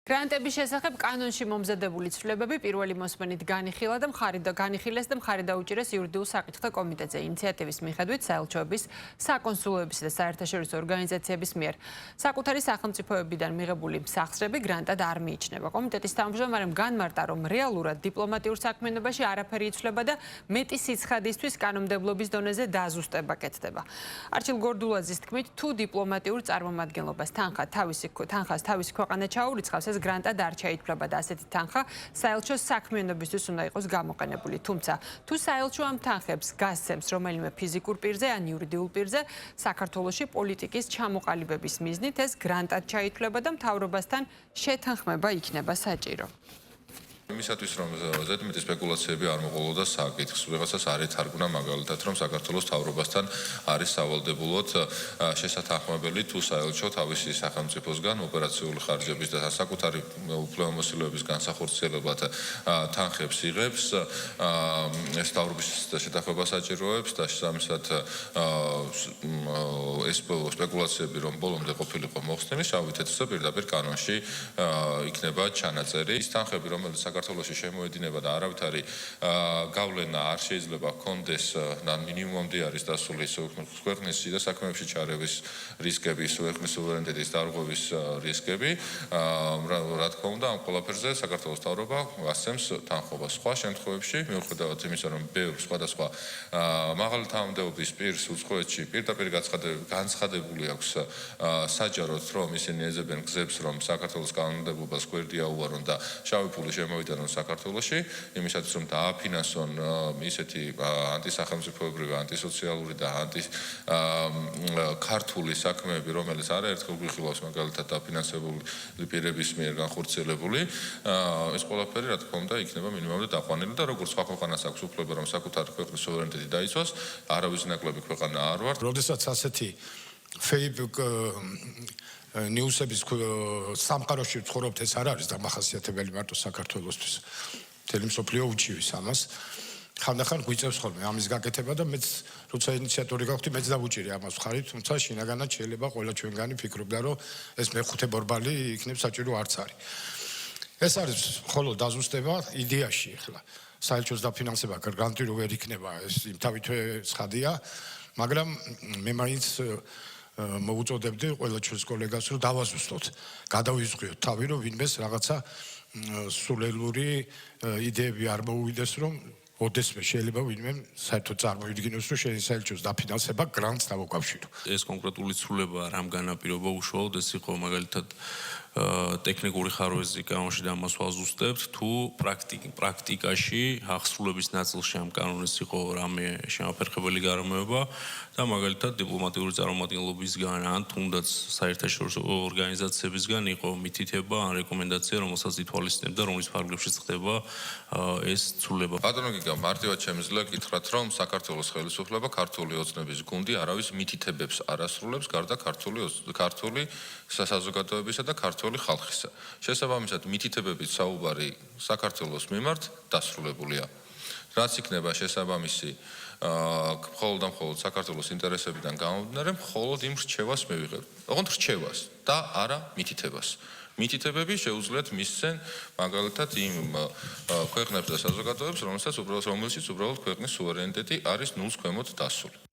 გრანტების შესახებ კანონში მომზადებული ცვლილებები პირველი მოსმენით განიხილეს და მხარი დაუჭირეს იურიდიულ საკითხთა კომიტეტზე. ინიციატივის მიხედვით საელჩოების, საკონსულოებისა და საერთაშორისო ორგანიზაციების მიერ საკუთარი სახელმწიფოებიდან მიღებული სახსრები გრანტად არ მიიჩნევა. კომიტეტის თავმჯდომარემ განმარტა, რომ რეალურად დიპლომატიურ საქმიანობაში არაფერი იცვლება და მეტი სიცხადისთვის კანონმდებლობის დონეზე დაზუსტება კეთდება. არჩილ გორდულაძის თქმით, თუ დიპლომატიურ წარმომადგენლობას თანხას თავისი ქვეყანა ჩაურიცხავს, ეს გრანტად არ ჩაითვლება და ასეთი თანხა საელჩოს საქმიანობისთვის უნდა იყოს გამოყენებული. თუმცა, თუ საელჩო ამ თანხებს გასცემს რომელიმე ფიზიკურ პირზე ან იურიდიულ პირზე, საქართველოში პოლიტიკის ჩამოყალიბების მიზნით ეს გრანტად ჩაითვლება და მთავრობასთან შეთანხმება იქნება საჭირო. იმისათვის რომ ზედმეტი სპეკულაციები არ მოყოლოდა საკითხს, ვიღაცას არ ეთარგმნა მაგალითად, რომ საქართველოს მთავრობასთან არის სავალდებულოდ შესათანხმებელი თუ საელჩო თავისი სახელმწიფოსგან ოპერაციული ხარჯების და საკუთარი უფლებამოსილოების განსახორციელებად თანხებს იღებს, ეს მთავრობის შეთანხმებას საჭიროებს და შესაბამისად ეს სპეკულაციები რომ ბოლომდე ყოფილიყო მოხსნილი, შავი თეთრზე პირდაპირ კანონში იქნება ჩანაწერი. ის თანხები, რომელიც საქართველოში შემოედინება და არავითარი გავლენა არ შეიძლება ჰქონდეს და მინიმუმამდე არის დასული ქვეყნის შიდა საქმეებში ჩარევის რისკები, ქვეყნის სუვერენიტეტის დარღვევის რისკები. რა თქმა უნდა, ამ ყველაფერზე საქართველოს მთავრობა გასცემს თანხმობას. სხვა შემთხვევებში, მიუხედავად იმისა, რომ ბევრ სხვადასხვა მაღალი თანამდებობის პირს უცხოეთში პირდაპირ განცხადებული აქვს საჯაროდ, რომ ისინი ეძებენ გზებს, რომ საქართველოს კანონმდებლობას გვერდი აუარონ და შავი ფული შემოვიდნენ საქართველოში, იმისათვის რომ დააფინანსონ ისეთი ანტისახელმწიფოებრივი, ანტისოციალური და ანტიქართული საქმეები, რომელიც არაერთხელ გვიხილავს მაგალითად დაფინანსებული პირების მიერ განხორციელებული, ეს ყველაფერი რა თქმა უნდა იქნება მინიმუმად დაყვანილი და როგორც სხვა ქვეყანას აქვს უფლება რომ საკუთარი ქვეყნის სუვერენიტეტი დაიცვას, არავის ნაკლები ქვეყანა არ ვართ. როდესაც ასეთი Facebook ნიუსების სამყაროში ცხოვრობთ, ეს არ არის დამახასიათებელი მარტო საქართველოსთვის. მთელი მსოფლიო უჩივის ამას. ხანდახან გვიწევს ხოლმე ამის გაკეთება და მეც როცა ინიციატორი გავხდი, მეც დავუჭირი ამას მხარი, თუმცა შინაგანად შეიძლება ყველა ჩვენგანი ფიქრობდა, რომ ეს მეხუთე ბორბალი იქნებ საჭირო არც არის. ეს არის ხოლო დაზუსტება იდეაში ახლა. საელჩოს დაფინანსება გრანტი რო ვერ იქნება, ეს იმთავითვე ცხადია, მაგრამ მე მაინც მოუწოდებდი ყველა ჩვენს კოლეგას, რომ დავაზუსტოთ, გადავიზღვიოთ თავი, რომ ვინმეს რაღაცა სულელური იდეები არ მოუვიდეს, რომ ოდესმე შეიძლება ვინმე საერთოდ წარმოიდგინოს, რომ შენ საელჩოს დაფინანსება გრანტს დავუკავშირო. ეს კონკრეტული ცვლილება რამ განაპირობა უშუალოდ ეს იყო მაგალითად ტექნიკური ხარვეზი კანონში და ამას ვაზუსტებთ, თუ პრაქტიკაში აღსრულების ნაწილში ამ კანონის იყო რამე შემაფერხებელი გარემოება და მაგალითად დიპლომატიური წარმომადგენლობისგან ან თუნდაც საერთაშორისო ორგანიზაციებისგან იყო მითითება ან რეკომენდაცია, რომელსაც ითვალისწინებდა, რომლის ფარგლებშიც ხდება ეს ცვლილება. ბატონო გიგა, მარტივად შემიძლია გითხრათ, რომ საქართველოს ხელისუფლება ქართული ოცნების გუნდი არავის მითითებებს არ ასრულებს, გარდა ქართული საზოგადოებისა და ქართული ხალხისა. შესაბამისად, მითითებებით საუბარი საქართველოს მიმართ დასრულებულია. რაც იქნება შესაბამისი მხოლოდ და მხოლოდ საქართველოს ინტერესებიდან გამომდინარე, მხოლოდ იმ რჩევას მივიღებთ. ოღონდ რჩევას და არა მითითებას. მითითებები შეუძლიათ მისცენ მაგალითად იმ ქვეყნებს და საზოგადოებებს, რომელშიც უბრალოდ ქვეყნის სუვერენიტეტი არის ნულს ქვემოთ დასული.